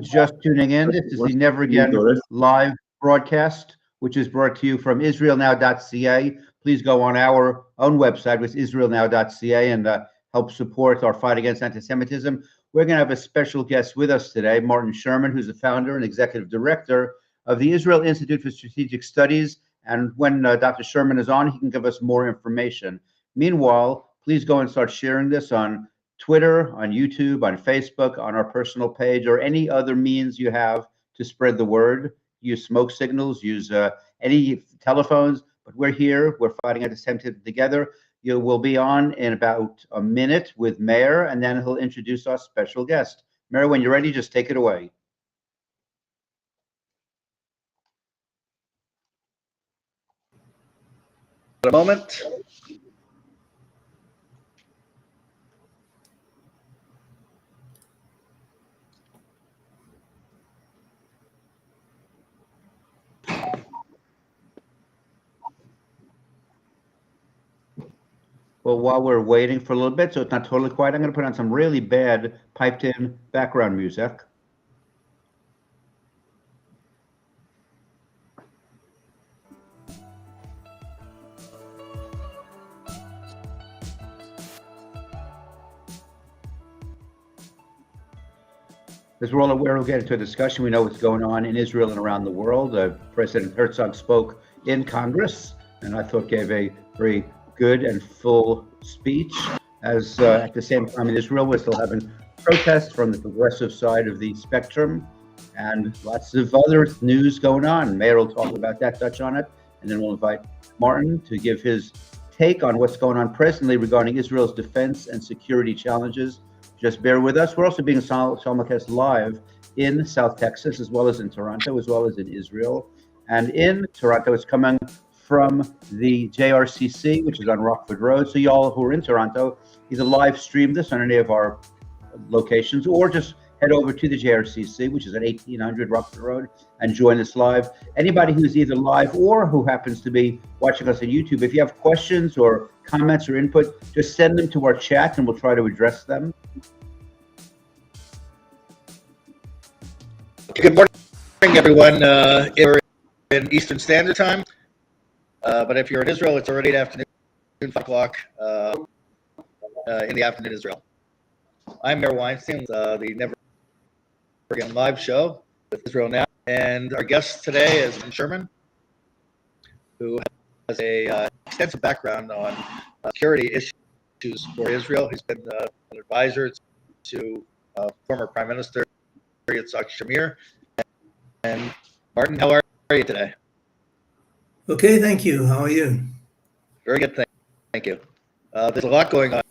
Just tuning in, this is the Never Again live broadcast, which is brought to you from israelnow.ca. Please go on our own website, which is israelnow.ca, and help support our fight against anti-Semitism. We're going to have a special guest with us today, Martin Sherman, who's the founder and executive director of the Israel Institute for Strategic Studies. And when Dr. Sherman is on, he can give us more information. Meanwhile, please go and start sharing this on Twitter, on YouTube, on Facebook, on our personal page, or any other means you have to spread the word. Use smoke signals, use any telephones, but we're here. We're fighting anti-Semitism together. You will be on in about a minute with Meir, and then he'll introduce our special guest. Meir, when you're ready, just take it away. A moment. Well, while we're waiting for a little bit, so it's not totally quiet, I'm going to put on some really bad piped-in background music. As we're all aware, we'll get into a discussion. We know what's going on in Israel and around the world. President Herzog spoke in Congress, and I thought gave a very good and full speech. As at the same time in Israel, we're still having protests from the progressive side of the spectrum, and lots of other news going on. Meir will talk about that, touch on it, and then we'll invite Martin to give his take on what's going on presently regarding Israel's defense and security challenges. Just bear with us. We're also being simulcast live in South Texas, as well as in Toronto, as well as in Israel. And in Toronto, it's coming from the JRCC, which is on Rockford Road. So y'all who are in Toronto, either live stream this on any of our locations, or just head over to the JRCC, which is at 1800 Rockford Road, and join us live. Anybody who's either live or who happens to be watching us on YouTube, if you have questions or comments or input, just send them to our chat and we'll try to address them. Good morning, everyone. We're in Eastern Standard Time, but if you're in Israel, it's already afternoon, 5 o'clock in the afternoon in Israel. I'm Meir Weinstein, the Never Again live show with Israel Now, and our guest today is Sherman, who has a extensive background on security issues for Israel. He's been an advisor to former Prime Minister Shamir. And Martin, how are you today? Okay, thank you. How are you? Very good, thank you. There's a lot going on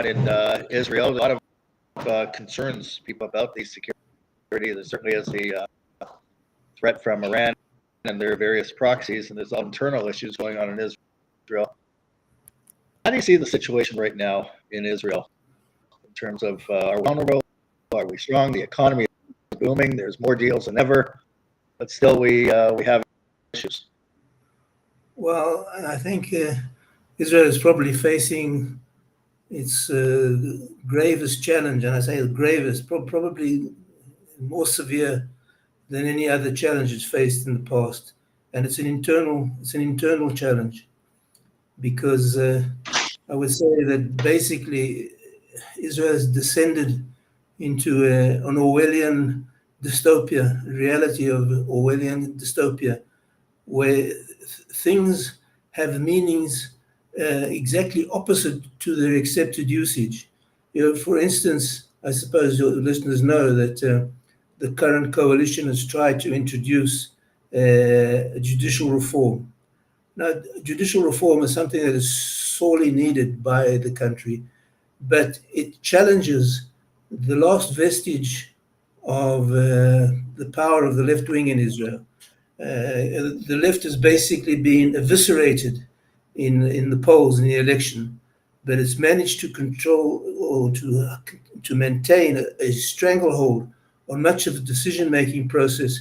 in Israel. A lot of concerns people about the security. There certainly is the threat from Iran and their various proxies, and there's internal issues going on in Israel. How do you see the situation right now in Israel in terms of are we vulnerable? Are we strong? The economy is booming. There's more deals than ever, but still we have issues. Well, I think Israel is probably facing its gravest challenge, and I say the gravest, probably more severe than any other challenge it's faced in the past, and it's an internal challenge, because I would say that basically Israel has descended into an Orwellian dystopia, reality of Orwellian dystopia, where things have meanings exactly opposite to their accepted usage. For instance, I suppose your listeners know that the current coalition has tried to introduce a judicial reform. Now, judicial reform is something that is sorely needed by the country, but it challenges the last vestige of the power of the left wing in Israel. The left has basically been eviscerated in the polls in the election, but it's managed to control or to maintain a stranglehold on much of the decision-making process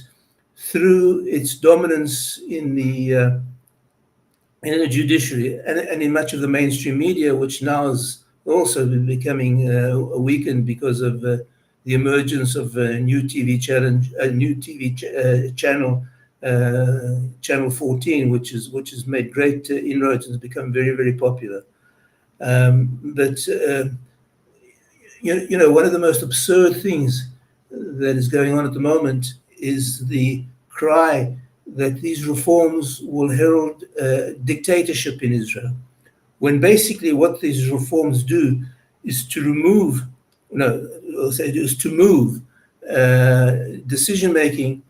through its dominance in the judiciary and in much of the mainstream media, which now is also becoming weakened because of the the emergence of a new TV channel, Channel 14, which has made great inroads and has become very, very popular. But one of the most absurd things that is going on at the moment is the cry that these reforms will herald dictatorship in Israel, when basically what these reforms do is to remove, decision-making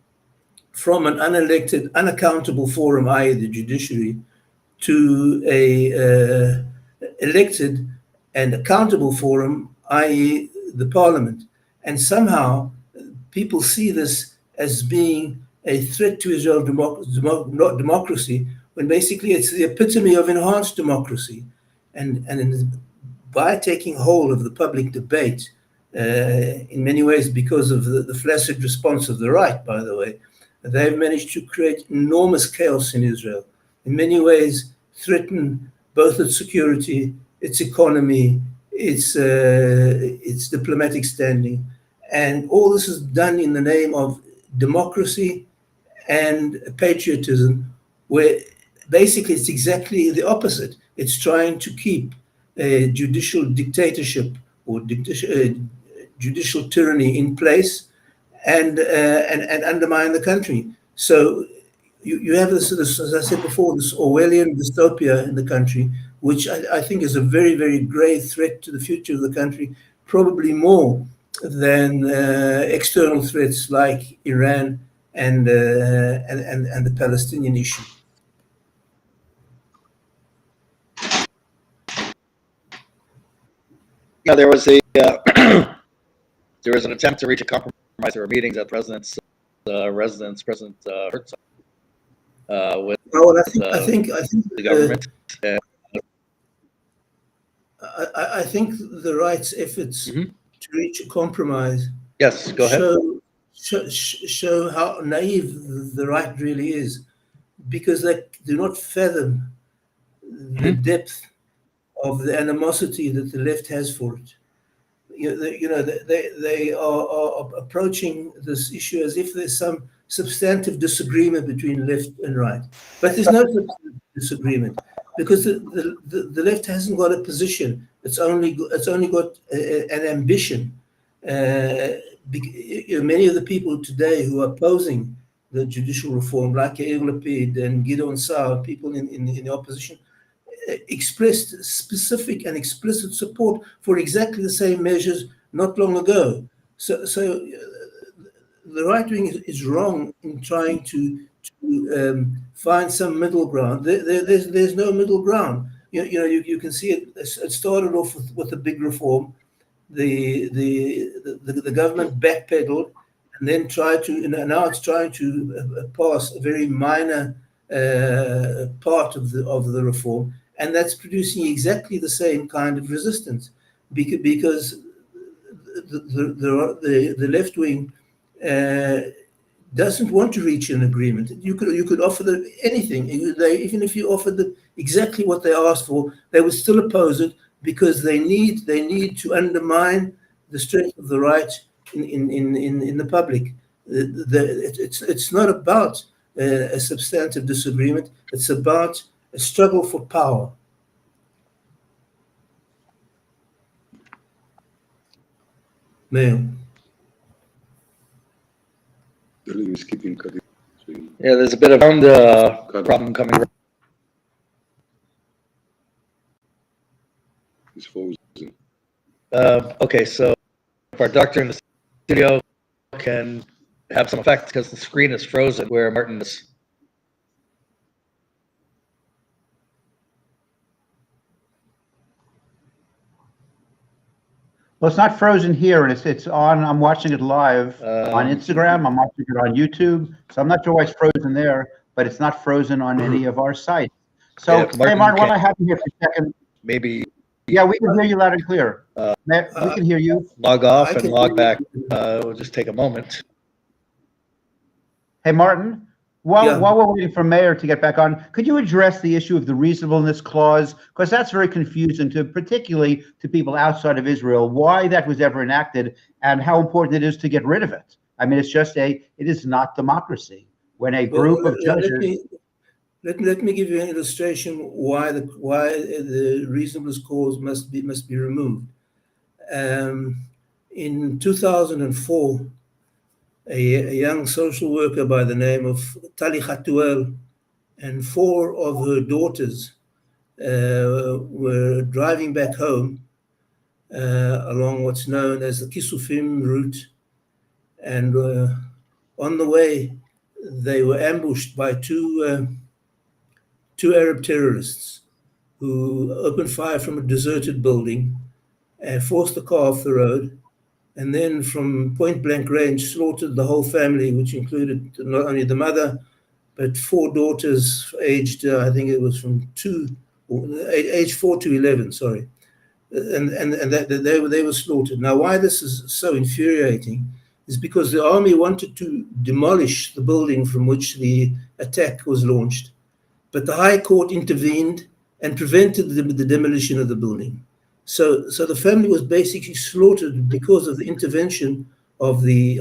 from an unelected, unaccountable forum, i.e. the judiciary, to a elected and accountable forum, i.e. the parliament. And somehow people see this as being a threat to Israel's democracy, when basically it's the epitome of enhanced democracy. And by taking hold of the public debate, in many ways because of the flaccid response of the right, by the way, they've managed to create enormous chaos in Israel. In many ways, threaten both its security, its economy, its diplomatic standing. And all this is done in the name of democracy and patriotism, where basically it's exactly the opposite. It's trying to keep a judicial dictatorship or judicial tyranny in place and undermine the country. So you have this, as I said before, this Orwellian dystopia in the country, which I think is a very, very grave threat to the future of the country, probably more than external threats like Iran and the Palestinian issue. Yeah, there was an attempt to reach a compromise. There were meetings at the president's residence, President Herzog, with I think the government. I think the right's efforts to reach a compromise. Yes, go ahead. Show how naive the right really is, because they do not fathom the depth of the animosity that the left has for it. They are approaching this issue as if there's some substantive disagreement between left and right, but there's no substantive disagreement, because the left hasn't got a position. It's only got an ambition. Many of the people today who are opposing the judicial reform, like Yair Lapid and Gideon Saar, people in the opposition, expressed specific and explicit support for exactly the same measures not long ago. So the right wing is wrong in trying to find some middle ground. There's no middle ground. You can see it. It started off with a big reform. The government backpedaled and then tried to, and now it's trying to pass a very minor part of the reform, and that's producing exactly the same kind of resistance, because the left wing doesn't want to reach an agreement. You could offer them anything. Even if you offered them exactly what they asked for, they would still oppose it, because they need to undermine the strength of the right in the public. It's not about a substantive disagreement. It's about a struggle for power. Meir. Yeah, there's a bit of sound problem coming. He's frozen. Okay, so if our doctor in the studio can have some effect, because the screen is frozen where Martin is. Well, it's not frozen here, and it's on. I'm watching it live on Instagram. I'm watching it on YouTube. So I'm not sure why it's frozen there, but it's not frozen on any of our sites. So, Yeah, hey, Martin, while I have you here for a second. Maybe. Yeah, we can hear you loud and clear. We can hear you. Log off and log back. We'll just take a moment. Hey, Martin, While we're waiting for Meir to get back on, could you address the issue of the reasonableness clause? Because that's very confusing particularly to people outside of Israel, why that was ever enacted and how important it is to get rid of it. I mean, it is not democracy. When a group of judges... Let me give you an illustration why the reasonableness clause must be removed. In 2004, a young social worker by the name of Tali Khatuel and 4 of her daughters were driving back home along what's known as the Kisufim route, and on the way they were ambushed by two Arab terrorists who opened fire from a deserted building and forced the car off the road, and then from point-blank range slaughtered the whole family, which included not only the mother, but 4 daughters aged, I think it was from age 4 to 11, sorry. And that they were slaughtered. Now, why this is so infuriating is because the army wanted to demolish the building from which the attack was launched, but the High Court intervened and prevented the demolition of the building. So the family was basically slaughtered because of the intervention of the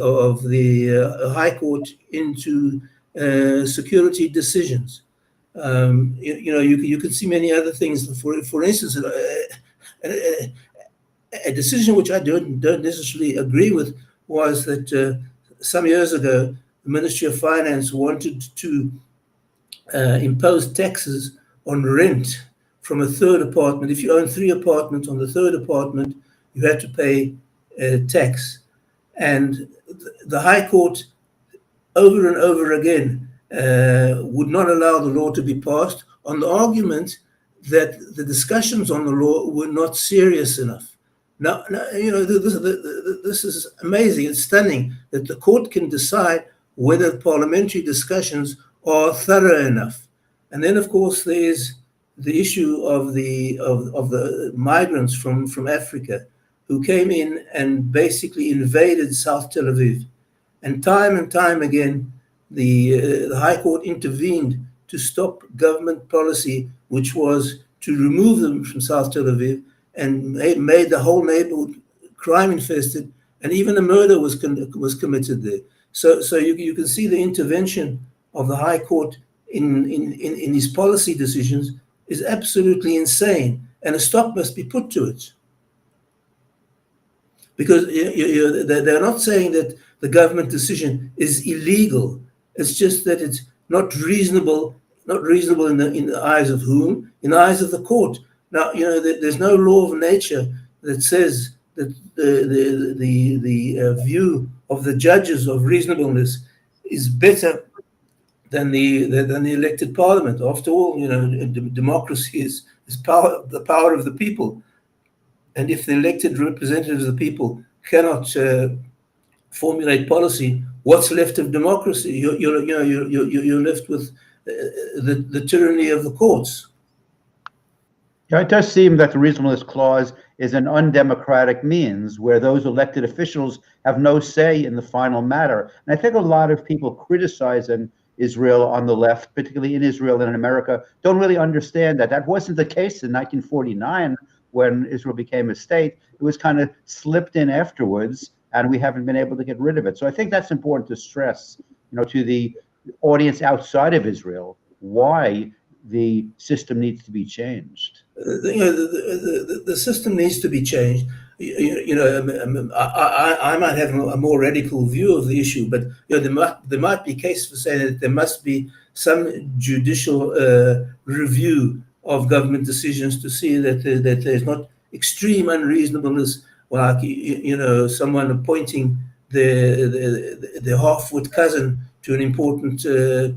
High Court into security decisions. You can see many other things. For instance, a decision which I don't necessarily agree with was that some years ago the Ministry of Finance wanted to impose taxes on rent from a 3rd apartment. If you own 3 apartments, on the 3rd apartment, you had to pay tax. And the High Court, over and over again, would not allow the law to be passed on the argument that the discussions on the law were not serious enough. Now this is amazing. It's stunning that the court can decide whether parliamentary discussions are thorough enough. And then, of course, there's the issue of the migrants from Africa who came in and basically invaded South Tel Aviv. And time again, the High Court intervened to stop government policy, which was to remove them from South Tel Aviv, and made the whole neighborhood crime-infested, and even a murder was committed there. So you can see the intervention of the High Court in these policy decisions is absolutely insane, and a stop must be put to it. Because they're not saying that the government decision is illegal. It's just that it's not reasonable in the eyes of whom? In the eyes of the court. Now, there's no law of nature that says that the view of the judges of reasonableness is better than the elected parliament. After all, democracy is the power of the people. And if the elected representatives of the people cannot formulate policy, what's left of democracy? You're left with the tyranny of the courts. Yeah, it does seem that the reasonableness clause is an undemocratic means where those elected officials have no say in the final matter. And I think a lot of people criticizing Israel on the left, particularly in Israel and in America, don't really understand that. That wasn't the case in 1949 when Israel became a state. It was kind of slipped in afterwards, and we haven't been able to get rid of it. So I think that's important to stress, to the audience outside of Israel, why the system needs to be changed. The system needs to be changed. I might have a more radical view of the issue, but there might be case for saying that there must be some judicial review of government decisions to see that there's not extreme unreasonableness, like someone appointing their half-wit cousin to an important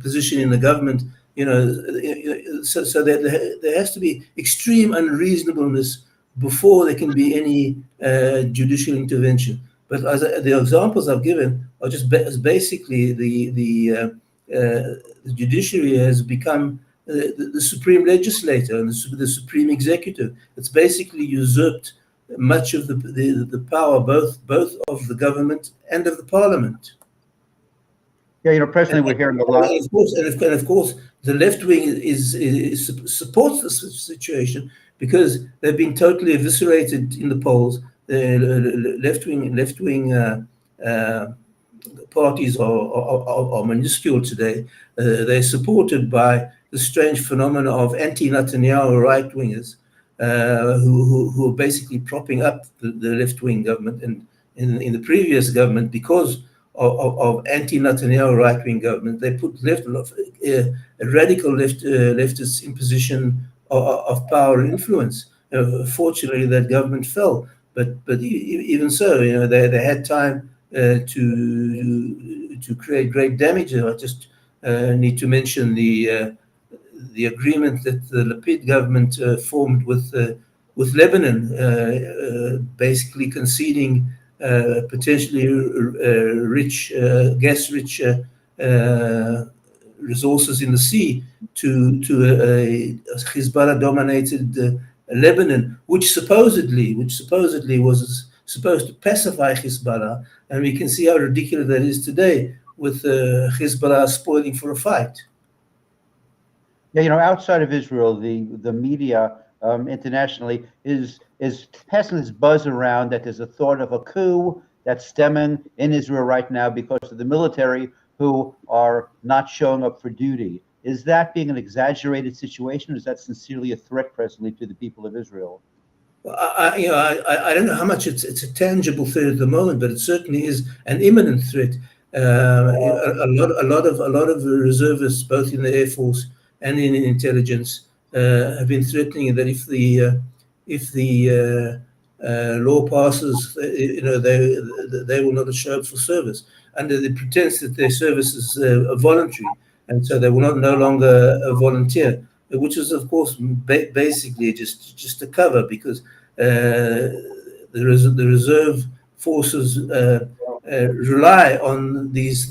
position in the government. So that there has to be extreme unreasonableness before there can be any judicial intervention. But as the examples I've given are just basically the judiciary has become the supreme legislator and the supreme executive. It's basically usurped much of the power, both of the government and of the parliament. Yeah, presently we're hearing a lot. And of course, the left wing supports this situation because they've been totally eviscerated in the polls. The left wing parties are minuscule today. They're supported by the strange phenomena of anti-Netanyahu right-wingers who are basically propping up the left-wing government. And in the previous government, because of anti-Netanyahu right-wing government, they put a radical leftist imposition of power and influence. Fortunately, that government fell, but even so, they had time to create great damage. I just need to mention the agreement that the Lapid government formed with Lebanon, basically conceding potentially rich, gas-rich resources in the sea to a Hezbollah-dominated Lebanon, which supposedly was supposed to pacify Hezbollah, and we can see how ridiculous that is today with Hezbollah spoiling for a fight. Yeah, outside of Israel, the media internationally is passing this buzz around that there's a thought of a coup that's stemming in Israel right now because of the military who are not showing up for duty. Is that being an exaggerated situation, or is that sincerely a threat presently to the people of Israel? Well, I don't know how much it's a tangible threat at the moment, but it certainly is an imminent threat. A lot of the reservists, both in the Air Force and in intelligence, have been threatening that if the law passes, they will not show up for service under the pretense that their service is voluntary, and so they will no longer volunteer, which is, of course, basically just a cover, because the reserve forces rely on these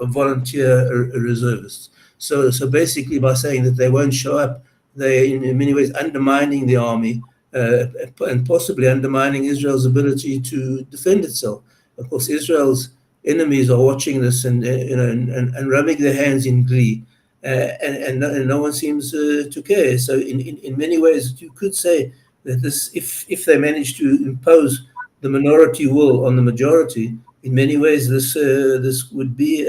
volunteer reservists. So basically, by saying that they won't show up, they're in many ways undermining the army and possibly undermining Israel's ability to defend itself. Of course, Israel's enemies are watching this and rubbing their hands in glee. And no one seems to care. So in many ways, you could say that this, if they manage to impose the minority will on the majority, in many ways this would be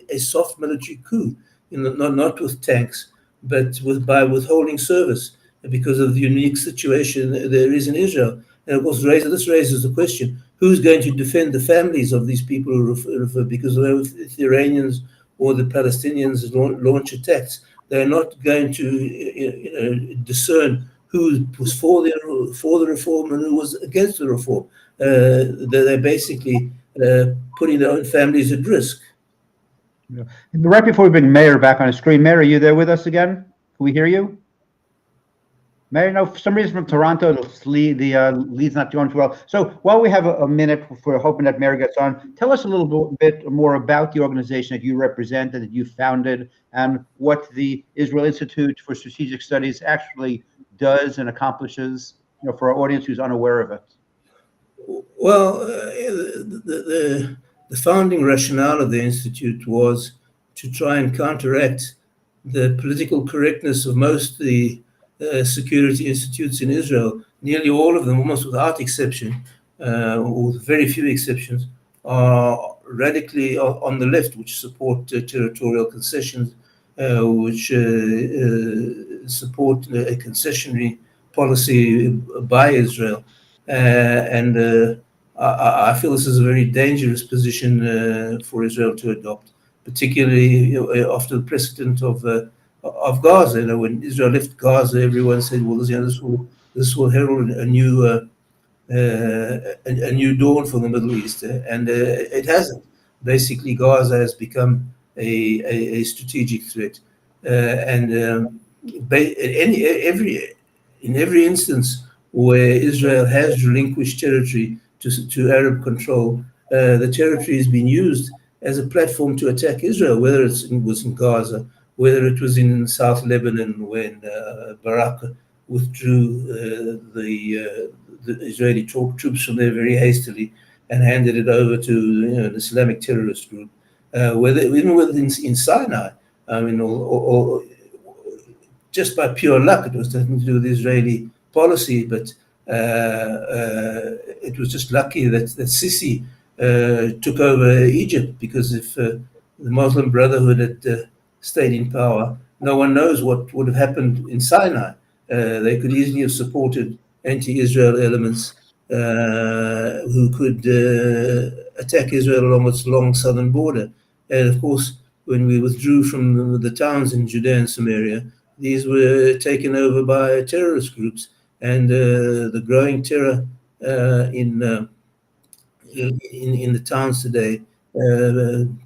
a soft military coup, not with tanks, but by withholding service, because of the unique situation there is in Israel. And of course, this raises the question: who's going to defend the families of these people because if the Iranians or the Palestinians launch attacks, they're not going to discern who was for the reform and who was against the reform. They're basically putting their own families at risk. Yeah. Right before we bring Meir back on the screen, Meir, are you there with us again? Can we hear you? Meir, no, for some reason from Toronto, the lead's not doing too well. So while we have a minute, we're hoping that Meir gets on, tell us a little bit more about the organization that you represent and that you founded, and what the Israel Institute for Strategic Studies actually does and accomplishes, for our audience who's unaware of it. Well, the founding rationale of the Institute was to try and counteract the political correctness of most of the security institutes in Israel. Nearly all of them, almost without exception, or with very few exceptions, are radically on the left, which support territorial concessions, which support a concessionary policy by Israel. And I feel this is a very dangerous position for Israel to adopt, particularly after the precedent of Gaza. When Israel left Gaza, everyone said, "Well, this will herald a new dawn for the Middle East," and it hasn't. Basically, Gaza has become a strategic threat, and in every instance where Israel has relinquished territory to Arab control, the territory has been used as a platform to attack Israel, whether it was in Gaza, whether it was in South Lebanon when Barak withdrew the Israeli troops from there very hastily, and handed it over to an Islamic terrorist group. Even in Sinai, I mean, just by pure luck, it was nothing to do with Israeli policy, but it was just lucky that Sisi took over Egypt, because if the Muslim Brotherhood had stayed in power, no one knows what would have happened in Sinai. They could easily have supported anti-Israel elements who could attack Israel along its long southern border. And of course, when we withdrew from the towns in Judea and Samaria, these were taken over by terrorist groups, and the growing terror in the towns today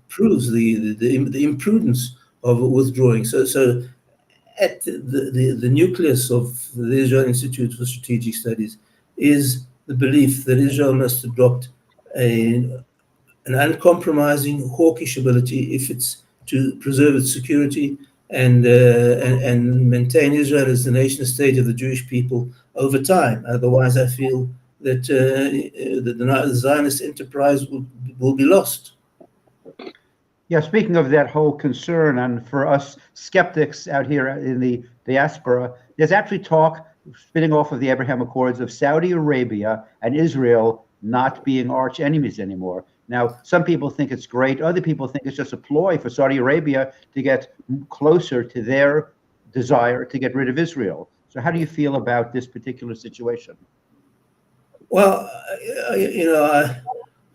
proves the imprudence of withdrawing. So at the nucleus of the Israel Institute for Strategic Studies is the belief that Israel must adopt an uncompromising hawkish ability if it's to preserve its security and maintain Israel as the nation state of the Jewish people over time. Otherwise, I feel that the Zionist enterprise will be lost. Yeah, speaking of that whole concern, and for us skeptics out here in the diaspora, there's actually talk, spinning off of the Abraham Accords, of Saudi Arabia and Israel not being arch enemies anymore. Now, some people think it's great. Other people think it's just a ploy for Saudi Arabia to get closer to their desire to get rid of Israel. So how do you feel about this particular situation? Well,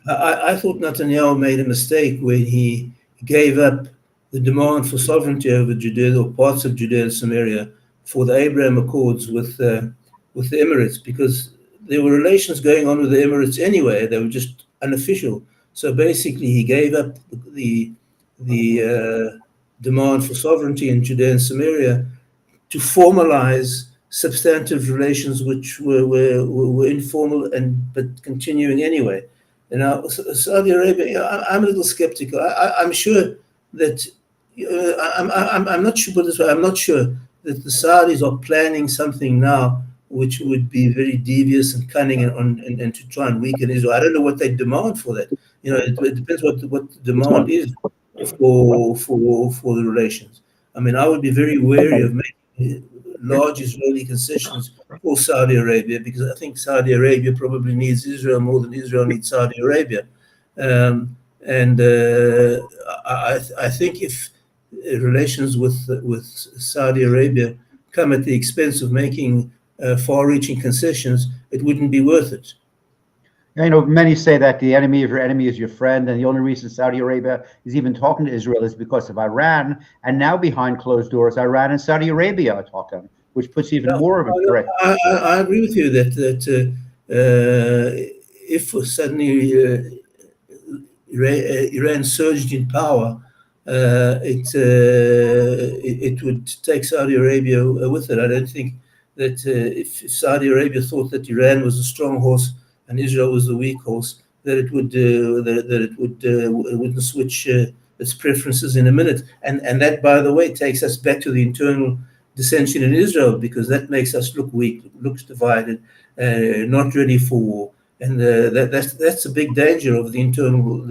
I thought Netanyahu made a mistake when he gave up the demand for sovereignty over Judea or parts of Judea and Samaria for the Abraham Accords with the Emirates, because there were relations going on with the Emirates anyway. They were just unofficial. So basically, he gave up the demand for sovereignty in Judea and Samaria to formalize substantive relations which were informal but continuing anyway. And now Saudi Arabia, I'm a little skeptical. I'm sure that I'm not sure. Put this way, I'm not sure that the Saudis are planning something now which would be very devious and cunning and to try and weaken Israel. I don't know what they demand for that. It depends what the demand is for the relations. I mean, I would be very wary of making large Israeli concessions for Saudi Arabia, because I think Saudi Arabia probably needs Israel more than Israel needs Saudi Arabia. I think if relations with Saudi Arabia come at the expense of making far-reaching concessions, it wouldn't be worth it. Many say that the enemy of your enemy is your friend, and the only reason Saudi Arabia is even talking to Israel is because of Iran, and now behind closed doors, Iran and Saudi Arabia are talking, which puts even more of a threat. I agree with you that if suddenly Iran surged in power, it would take Saudi Arabia with it. I don't think that if Saudi Arabia thought that Iran was a strong horse and Israel was the weak horse, that it wouldn't switch its preferences in a minute. And that, by the way, takes us back to the internal dissension in Israel, because that makes us look weak, looks divided, not ready for war. And that's a big danger of the internal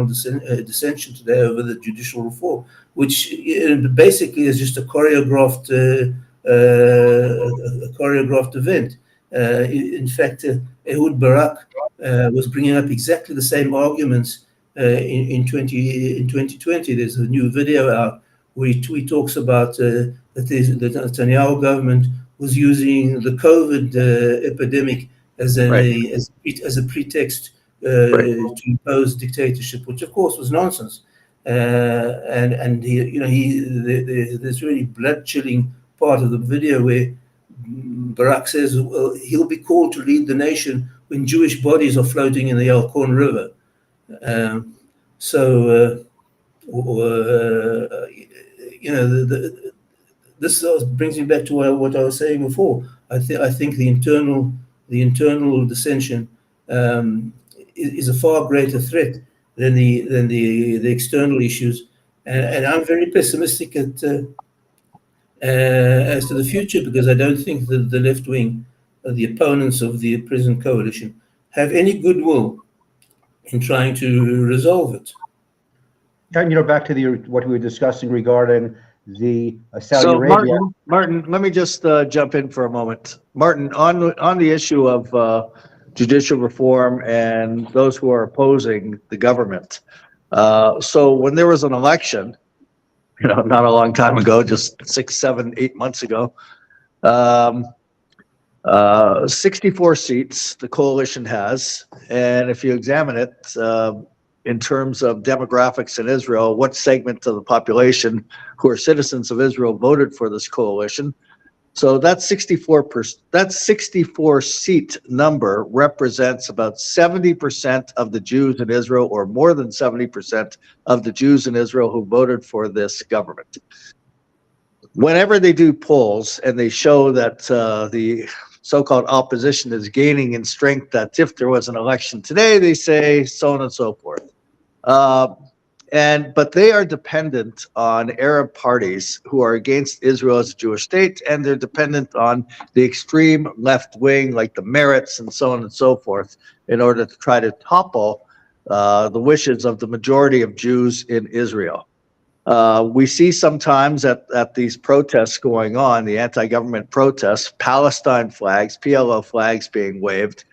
dissension today over the judicial reform, which basically is just a choreographed event. In fact, Ehud Barak was bringing up exactly the same arguments in 2020. There's a new video out where he talks about that the Netanyahu government was using the COVID epidemic as a pretext to impose dictatorship, which of course was nonsense. And there's really blood-chilling part of the video where Barak says, well, he'll be called to lead the nation when Jewish bodies are floating in the Yalkon River. This brings me back to what I was saying before. I think the internal dissension is a far greater threat than the external issues, and I'm very pessimistic as to the future, because I don't think that the left wing, the opponents of the present coalition, have any goodwill in trying to resolve it. And back to what we were discussing regarding the Saudi So Arabia. Martin, let me just jump in for a moment. Martin, on the issue of judicial reform and those who are opposing the government. So when there was an election, not a long time ago, just 6, 7, 8 months ago, 64 seats the coalition has, and if you examine it in terms of demographics in Israel, what segment of the population who are citizens of Israel voted for this coalition? So that 64 seat number represents about 70% of the Jews in Israel, or more than 70% of the Jews in Israel who voted for this government. Whenever they do polls and they show that the so-called opposition is gaining in strength, that if there was an election today, they say so on and so forth. But they are dependent on Arab parties who are against Israel as a Jewish state, and they're dependent on the extreme left wing, like the Merits and so on and so forth, in order to try to topple the wishes of the majority of Jews in Israel. We see sometimes at these protests going on, the anti-government protests, Palestine flags, PLO flags being waved.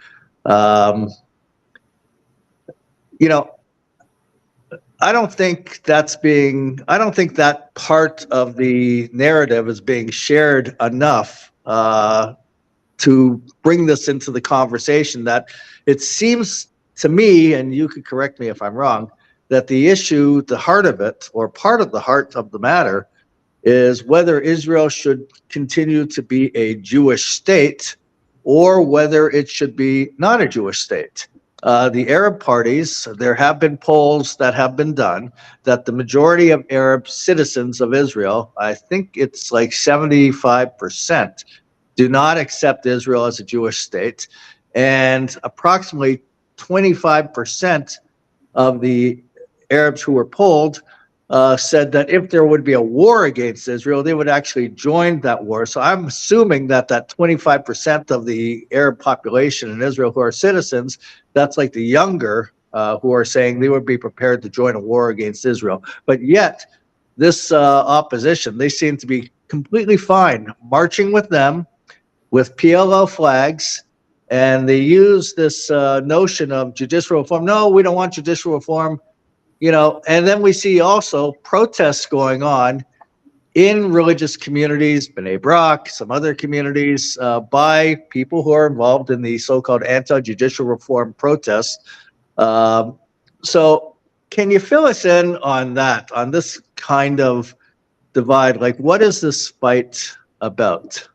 I don't think that part of the narrative is being shared enough to bring this into the conversation. That it seems to me, and you could correct me if I'm wrong, that the issue, the heart of it, or part of the heart of the matter, is whether Israel should continue to be a Jewish state or whether it should be not a Jewish state. The Arab parties, there have been polls that have been done that the majority of Arab citizens of Israel, I think it's like 75%, do not accept Israel as a Jewish state. And approximately 25% of the Arabs who were polled said that if there would be a war against Israel, they would actually join that war. So I'm assuming that 25% of the Arab population in Israel who are citizens, that's like the younger who are saying they would be prepared to join a war against Israel. But yet, this opposition, they seem to be completely fine marching with them with PLO flags. And they use this notion of judicial reform. No, we don't want judicial reform. And then we see also protests going on in religious communities, B'nai Brak, some other communities, by people who are involved in the so-called anti-judicial reform protests. So can you fill us in on that, on this kind of divide? Like, what is this fight about?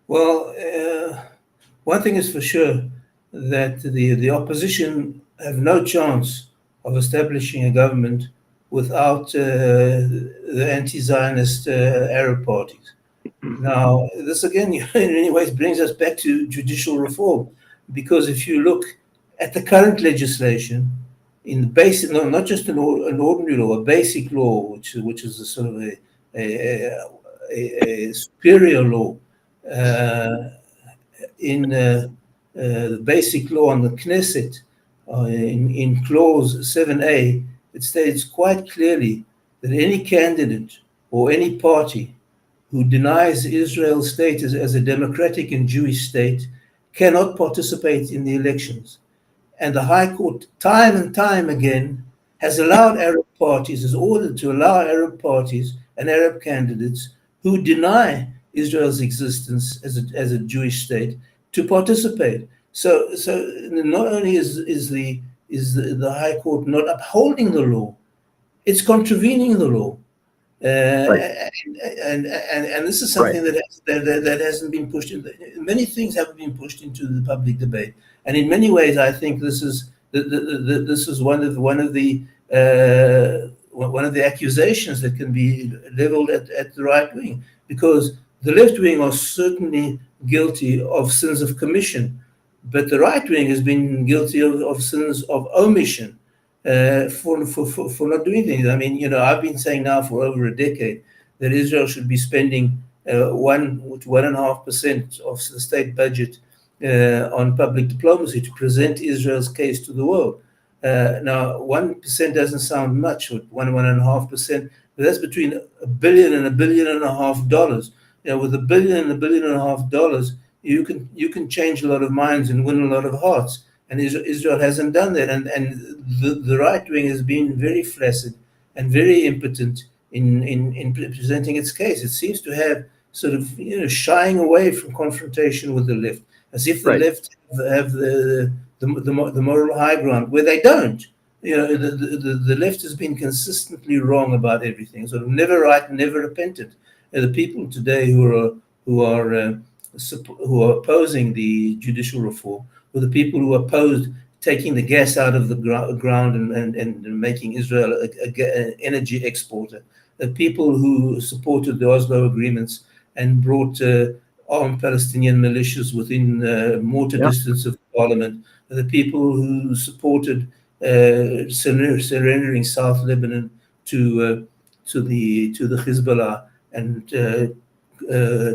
Well, one thing is for sure, that the opposition have no chance of establishing a government without the anti-Zionist Arab parties. Now, this again, in many ways, brings us back to judicial reform, because if you look at the current legislation, in the basic, no, not just an ordinary law, a basic law, which is a sort of a superior law, in the basic law on the Knesset, in clause 7a, it states quite clearly that any candidate or any party who denies Israel's status as a democratic and Jewish state cannot participate in the elections. And the High Court, time and time again, has allowed Arab parties, has ordered to allow Arab parties and Arab candidates who deny Israel's existence as a Jewish state to participate. So not only is the High Court not upholding the law, it's contravening the law, Right. and this is something that hasn't been pushed in. Many things haven't been pushed into the public debate, and in many ways, I think this is one of the accusations that can be leveled at the right wing, because the left wing are certainly guilty of sins of commission, but the right wing has been guilty of sins of omission for not doing things. I mean, I've been saying now for over a decade that Israel should be spending 1.5% of the state budget on public diplomacy to present Israel's case to the world. Now, 1% doesn't sound much, or 1.5%, but that's between $1 billion and $1.5 billion. With $1 billion and $1.5 billion, you can change a lot of minds and win a lot of hearts. And Israel hasn't done that. And the right wing has been very flaccid and very impotent in presenting its case. It seems to have sort of shying away from confrontation with the left, as if the left have the moral high ground, where they don't. The left has been consistently wrong about everything, sort of never right, never repentant. The people today who are opposing the judicial reform, or the people who opposed taking the gas out of the ground and making Israel an energy exporter, the people who supported the Oslo agreements and brought armed Palestinian militias within mortar distance of parliament, the people who supported surrendering South Lebanon to the Hezbollah and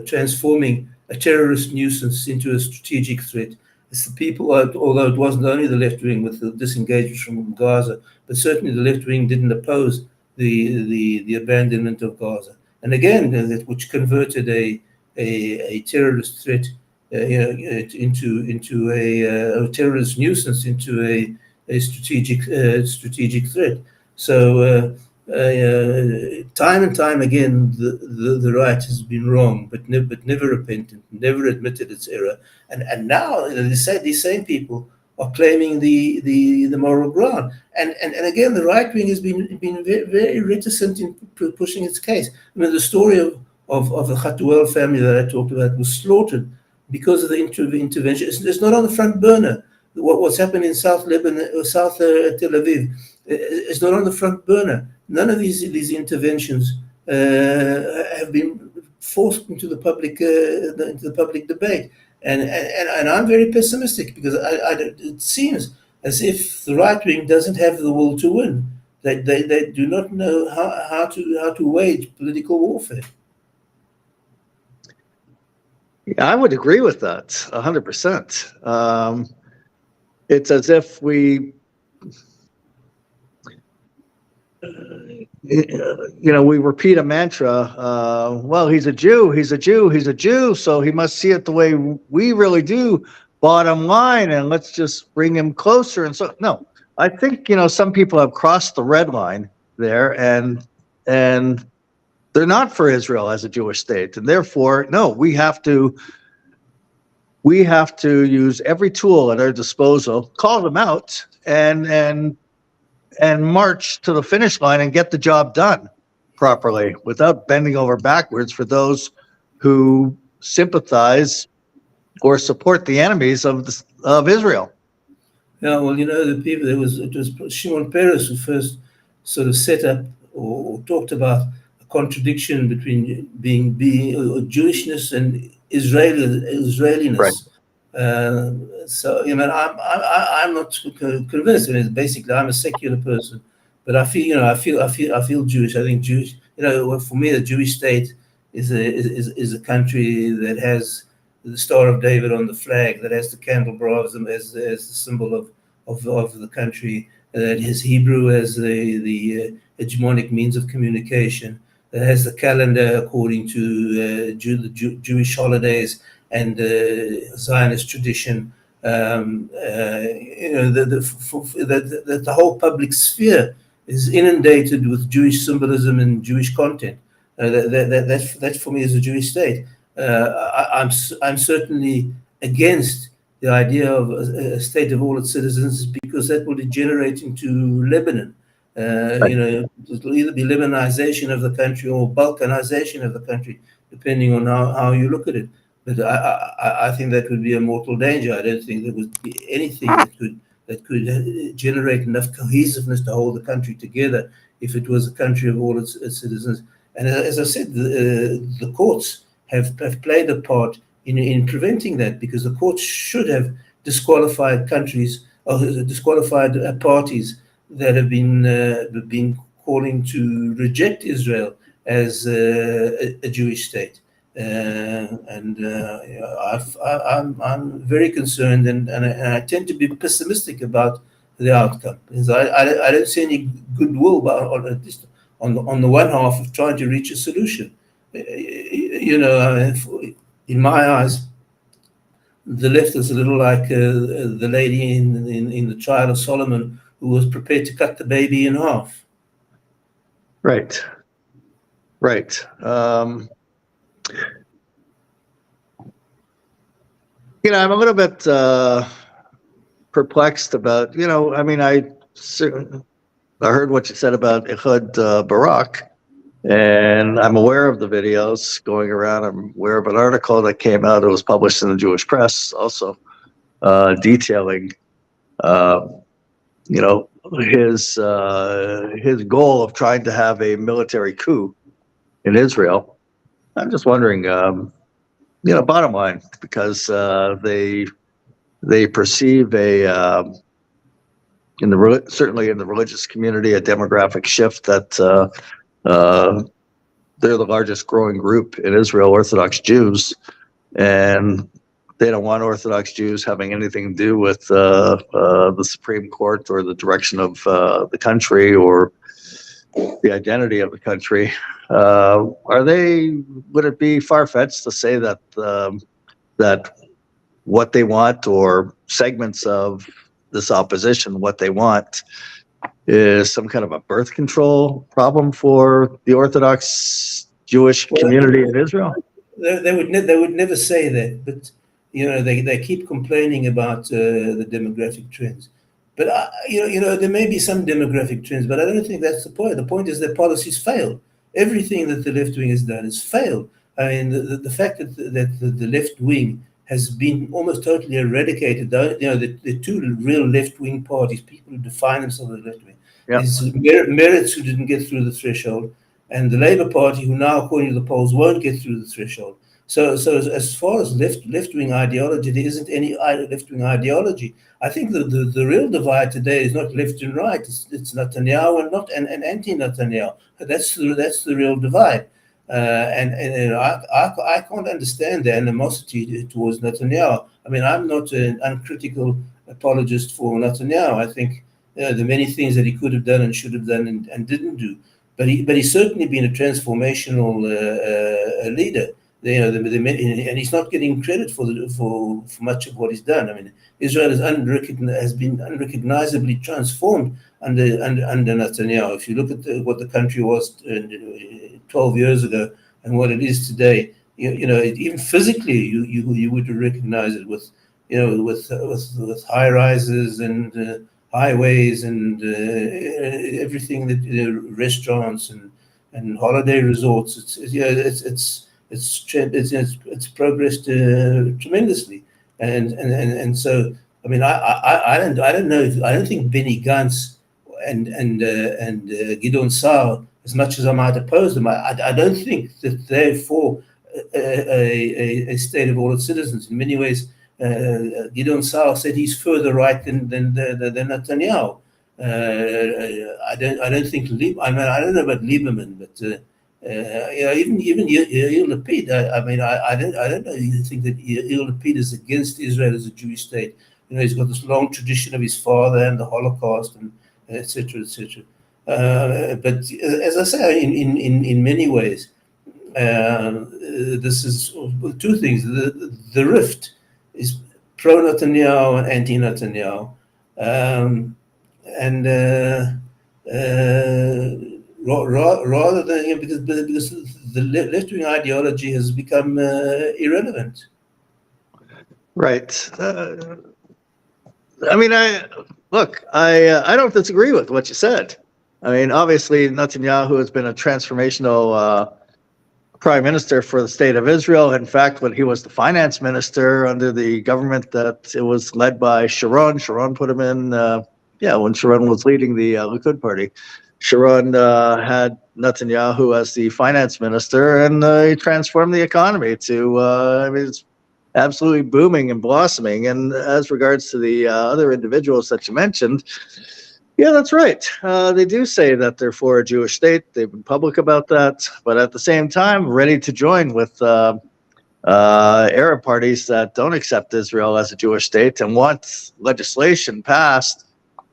transforming a terrorist nuisance into a strategic threat. It's the people, although it wasn't only the left wing with the disengagement from Gaza, but certainly the left wing didn't oppose the abandonment of Gaza. And again, which converted a terrorist threat into a terrorist nuisance into a strategic threat. So time and time again, the right has been wrong, but never repentant, never admitted its error, and now these same people are claiming the moral ground, and again the right wing has been very, very reticent in pushing its case. I mean, the story of the Khatuel family that I talked about was slaughtered because of the intervention. It's not on the front burner. What's happened in South Lebanon or South Tel Aviv is not on the front burner. None of these interventions have been forced into the public debate, and I'm very pessimistic because it seems as if the right wing doesn't have the will to win. They do not know how to wage political warfare. Yeah, I would agree with that 100%. It's as if we repeat a mantra. Well, he's a Jew, he's a Jew, he's a Jew, so he must see it the way we really do. Bottom line, and let's just bring him closer. And so, no, I think some people have crossed the red line there, and they're not for Israel as a Jewish state, and therefore, no, we have to use every tool at our disposal, call them out, and march to the finish line and get the job done properly without bending over backwards for those who sympathize or support the enemies of Israel. Yeah, well, the people. It was Shimon Peres who first sort of set up or talked about a contradiction between being Jewishness and Israeliness. Right. So I'm not convinced. I mean, basically, I'm a secular person, but I feel Jewish. I think Jewish. For me, the Jewish state is a country that has the Star of David on the flag, that has the candelabra as the symbol of the country, that has Hebrew as the hegemonic means of communication, that has the calendar according to Jewish holidays and Zionist tradition. The whole public sphere is inundated with Jewish symbolism and Jewish content. That for me is a Jewish state. I'm certainly against the idea of a state of all its citizens, because that will degenerate into Lebanon. It will either be Lebanization of the country or Balkanization of the country, depending on how you look at it. But I think that would be a mortal danger. I don't think there would be anything that could generate enough cohesiveness to hold the country together if it was a country of all its citizens. And as I said, the courts have played a part in preventing that, because the courts should have disqualified countries or disqualified parties that have been calling to reject Israel as a Jewish state. I'm very concerned, and I tend to be pessimistic about the outcome. Because I don't see any goodwill at least on the one half of trying to reach a solution. You know, in my eyes, the left is a little like the lady in the trial of Solomon who was prepared to cut the baby in half. Right. Right. You know, I'm a little bit perplexed about, you know, I mean, I heard what you said about Ehud Barak, and I'm aware of the videos going around. I'm aware of an article that came out. It was published in the Jewish press also, detailing, you know, his goal of trying to have a military coup in Israel. I'm just wondering, you know, bottom line, because they perceive certainly in the religious community, a demographic shift that they're the largest growing group in Israel, Orthodox Jews, and they don't want Orthodox Jews having anything to do with the Supreme Court or the direction of the country or the identity of the country. Would it be far-fetched to say that that what they want, or segments of this opposition, what they want is some kind of a birth control problem for the Orthodox Jewish community in Israel? They would never say that, but you know, they keep complaining about the demographic trends. But you know, there may be some demographic trends, but I don't think that's the point. The point is their policies fail. Everything that the left wing has done has failed. I mean, the fact that the left wing has been almost totally eradicated. You know, the two real left wing parties, people who define themselves as left wing, is Meretz, who didn't get through the threshold, and the Labour Party, who now, according to the polls, won't get through the threshold. So as far as left-wing ideology, there isn't any left-wing ideology. I think the real divide today is not left and right. It's Netanyahu and anti-Netanyahu. That's the real divide. And I can't understand the animosity towards Netanyahu. I mean, I'm not an uncritical apologist for Netanyahu. I think there are many things that he could have done and should have done and didn't do. But he's certainly been a transformational leader. You know, and he's not getting credit for much of what he's done. I mean, Israel has been unrecognizably transformed under Netanyahu. If you look at what the country was 12 years ago and what it is today, you know, even physically, you would recognize it with high rises and highways and everything that restaurants and holiday resorts. It's progressed tremendously, and so I mean I don't know. I don't think Benny Gantz and Gideon Sa'ar, as much as I might oppose them, I don't think that they're for a state of all its citizens. In many ways, Gideon Sa'ar said he's further right than Netanyahu. I don't think. I don't know about Lieberman, but. You know, even Yair Lapid. I mean, I don't know. You think that Yair Lapid is against Israel as a Jewish state? You know, he's got this long tradition of his father and the Holocaust, and etc. etc. But as I say, in many ways, this is two things. The rift is pro Netanyahu and anti Netanyahu, rather than because the left-wing ideology has become irrelevant. Right. I mean, I don't disagree with what you said. I mean, obviously, Netanyahu has been a transformational prime minister for the state of Israel. In fact, when he was the finance minister under the government that it was led by Sharon put him in. When Sharon was leading the Likud party. Sharon had Netanyahu as the finance minister, and he transformed the economy to, I mean, it's absolutely booming and blossoming. And as regards to the other individuals that you mentioned, yeah, that's right. They do say that they're for a Jewish state. They've been public about that, but at the same time, ready to join with Arab parties that don't accept Israel as a Jewish state and want legislation passed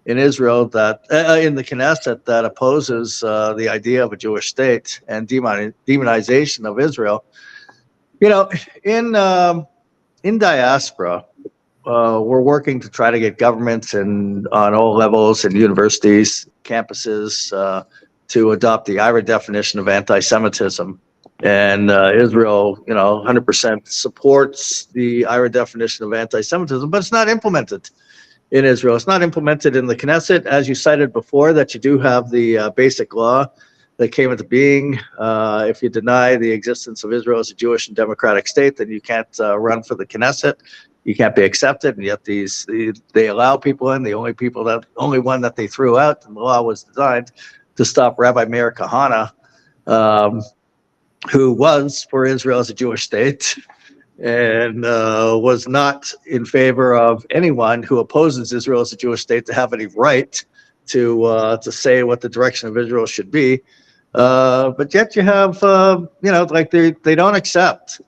in Israel that in the Knesset that opposes the idea of a Jewish state and demonization of Israel. You know, in diaspora, we're working to try to get governments and on all levels and universities, campuses, to adopt the IRA definition of anti-Semitism. And Israel, 100% supports the IRA definition of anti-Semitism, but it's not implemented in Israel. It's not implemented in the Knesset, as you cited before, that you do have the basic law that came into being. If you deny the existence of Israel as a Jewish and democratic state, then you can't run for the Knesset. You can't be accepted, and yet they allow people in. The only one that they threw out, and the law was designed to stop Rabbi Meir Kahana, who was for Israel as a Jewish state, and was not in favor of anyone who opposes Israel as a Jewish state to have any right to say what the direction of Israel should be. But yet you have, like they don't accept,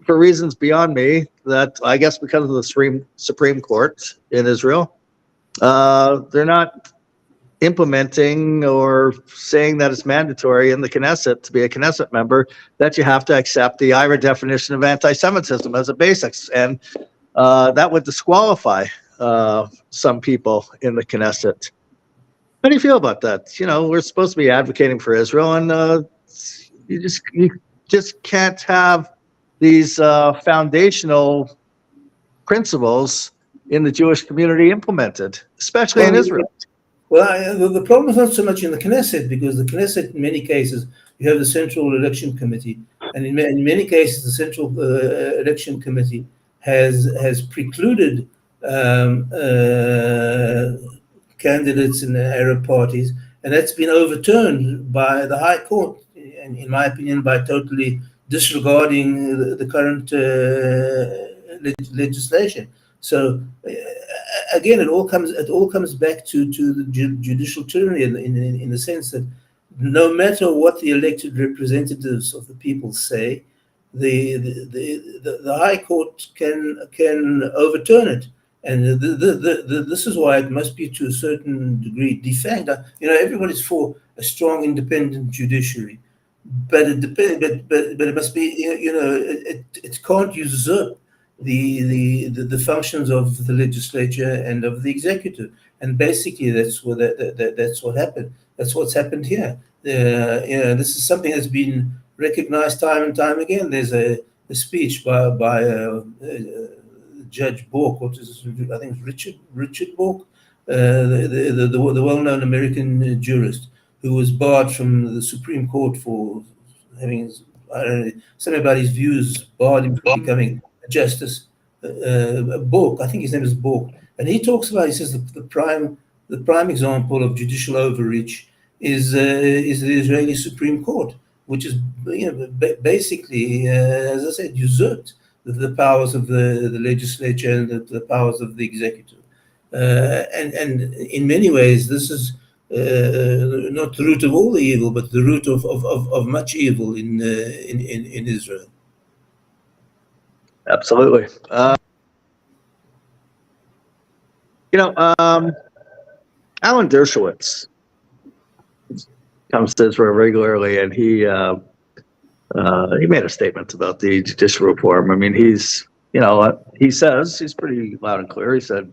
for reasons beyond me, that I guess because of the Supreme Court in Israel, they're not implementing or saying that it's mandatory in the Knesset to be a Knesset member that you have to accept the IRA definition of anti-Semitism as a basics, and that would disqualify some people in the Knesset. How do you feel about that? We're supposed to be advocating for Israel, and you just can't have these foundational principles in the Jewish community implemented, especially in Israel. Well, the problem is not so much in the Knesset, because the Knesset, in many cases, you have the Central Election Committee, and in many cases, the Central Election Committee has precluded candidates in the Arab parties, and that's been overturned by the High Court, and in my opinion, by totally disregarding the current legislation. So again, it all comes back to the judicial tyranny in the sense that no matter what the elected representatives of the people say, the High Court can overturn it, and this is why it must be to a certain degree defanged. Everybody's for a strong, independent judiciary, but it must be, it can't usurp the functions of the legislature and of the executive, and basically that's what happened. That's what's happened here. This is something that's been recognized time and time again. There's a speech by Judge Bork, I think it's Richard Bork, the well-known American jurist who was barred from the Supreme Court for having, something about his views barred him from becoming a justice. Bork, I think his name is Bork, and he talks about, he says the prime example of judicial overreach is the Israeli Supreme Court, which is basically, as I said, usurped the powers of the legislature and the powers of the executive. And in many ways, this is not the root of all the evil, but the root of much evil in Israel. Absolutely. Alan Dershowitz comes to Israel regularly, and he made a statement about the judicial reform. I mean, he says, he's pretty loud and clear. He said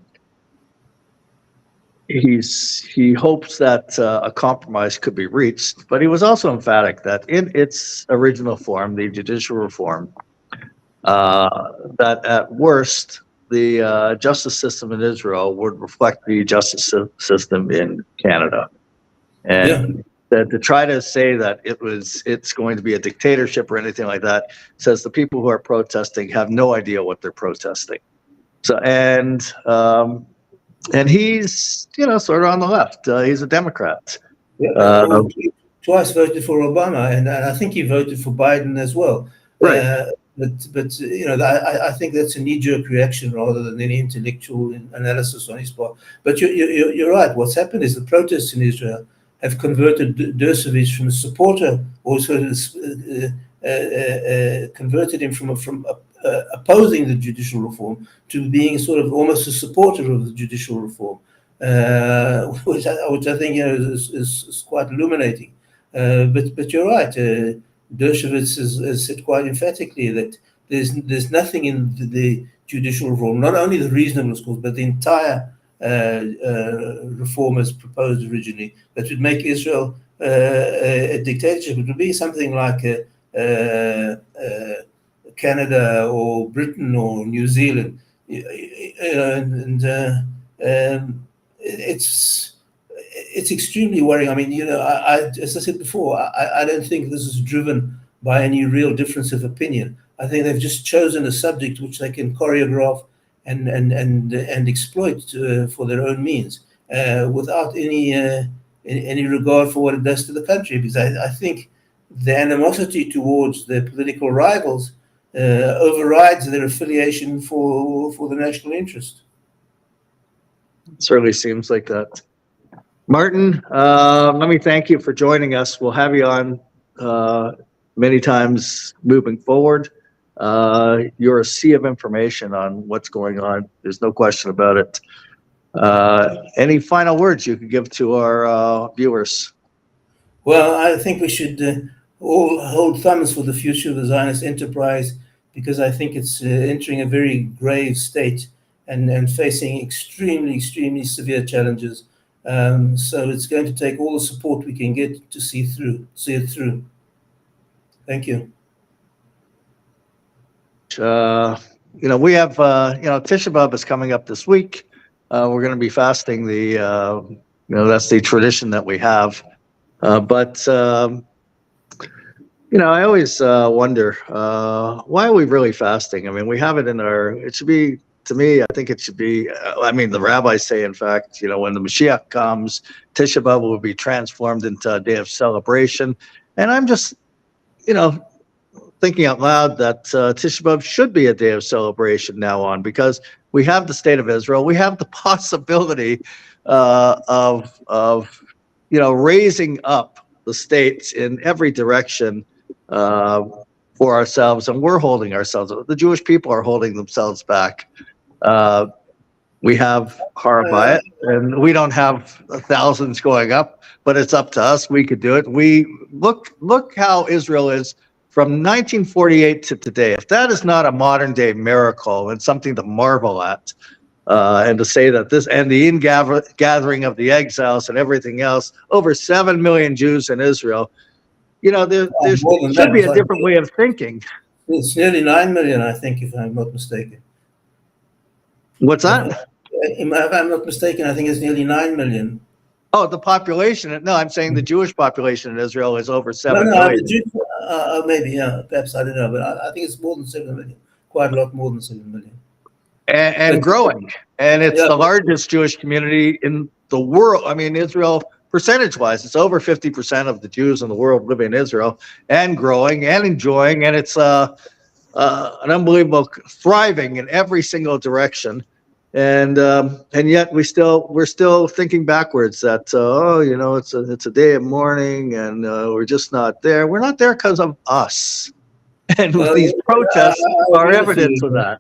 he hopes that a compromise could be reached, but he was also emphatic that in its original form, the judicial reform, that at worst, the justice system in Israel would reflect the justice system in Canada. And that to try to say that it's going to be a dictatorship or anything like that, says the people who are protesting have no idea what they're protesting. So, and he's, sort of on the left. He's a Democrat. Twice voted for Obama, and I think he voted for Biden as well. Right. But I think that's a knee-jerk reaction rather than any intellectual analysis on his part. But you're right. What's happened is the protests in Israel have converted Dershowitz from a supporter, also converted him from opposing the judicial reform to being sort of almost a supporter of the judicial reform, which I think is quite illuminating. But you're right. Dershowitz has said quite emphatically that there's nothing in the judicial reform, not only the reasonableness clause, but the entire reform as proposed originally, that would make Israel a dictatorship. It would be something like Canada or Britain or New Zealand, it's extremely worrying. I mean, as I said before, I don't think this is driven by any real difference of opinion. I think they've just chosen a subject which they can choreograph and exploit for their own means, without any regard for what it does to the country. Because I think the animosity towards their political rivals overrides their affiliation for the national interest. It certainly seems like that. Martin, let me thank you for joining us. We'll have you on many times moving forward. You're a sea of information on what's going on. There's no question about it. Any final words you could give to our viewers? Well, I think we should all hold thumbs for the future of the Zionist enterprise, because I think it's entering a very grave state and facing extremely, extremely severe challenges. So it's going to take all the support we can get to see it through. Thank you. We have, Tisha B'Av is coming up this week. We're going to be fasting that's the tradition that we have. But I always wonder, why are we really fasting? I mean, we have it it should be, to me, I think it should be, the rabbis say, in fact, when the Mashiach comes, Tisha B'Av will be transformed into a day of celebration. And I'm just, thinking out loud that Tisha B'Av should be a day of celebration now on, because we have the state of Israel. We have the possibility of raising up the states in every direction for ourselves, and we're holding ourselves. The Jewish people are holding themselves back. We have Harabayat, and we don't have thousands going up, but it's up to us. We could do it. We look how Israel is from 1948 to today. If that is not a modern day miracle and something to marvel at, and to say that this and the ingathering of the exiles and everything else, over 7 million Jews in Israel, there should be a different way of thinking. It's nearly 9 million, I think, if I'm not mistaken. What's that? If I'm not mistaken, I think it's nearly 9 million. Oh, the population. No, I'm saying the Jewish population in Israel is over 7 million. Maybe, yeah, perhaps, I don't know, but I think it's more than 7 million, quite a lot more than 7 million. And growing. And it's the largest Jewish community in the world. I mean, Israel, percentage-wise, it's over 50% of the Jews in the world live in Israel, and growing and enjoying, and it's an unbelievable thriving in every single direction. And yet we're still thinking backwards that it's a day of mourning, and we're just not there. We're not there because of us, and these protests are evidence of that.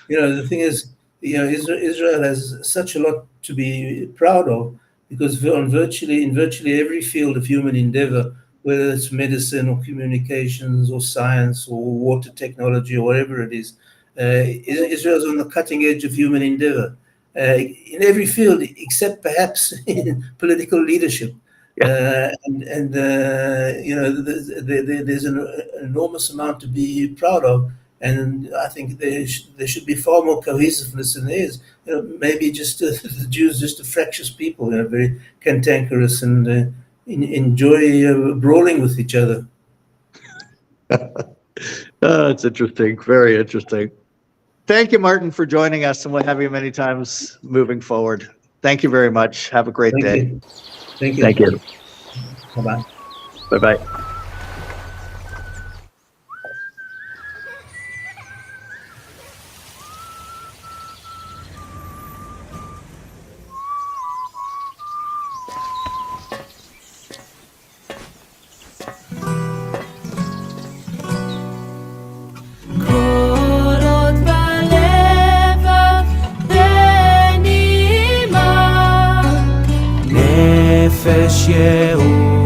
The thing is, Israel has such a lot to be proud of, because in virtually every field of human endeavor, whether it's medicine or communications or science or water technology or whatever it is, Israel is on the cutting edge of human endeavor in every field, except perhaps in political leadership. There's an enormous amount to be proud of, and I think there should be far more cohesiveness than there is. Maybe just the Jews, just a fractious people, very cantankerous and enjoy brawling with each other. It's interesting, very interesting. Thank you, Martin, for joining us, and we'll have you many times moving forward. Thank you very much. Have a great day. Thank you. Thank you. Bye-bye. Bye-bye. כל רעהו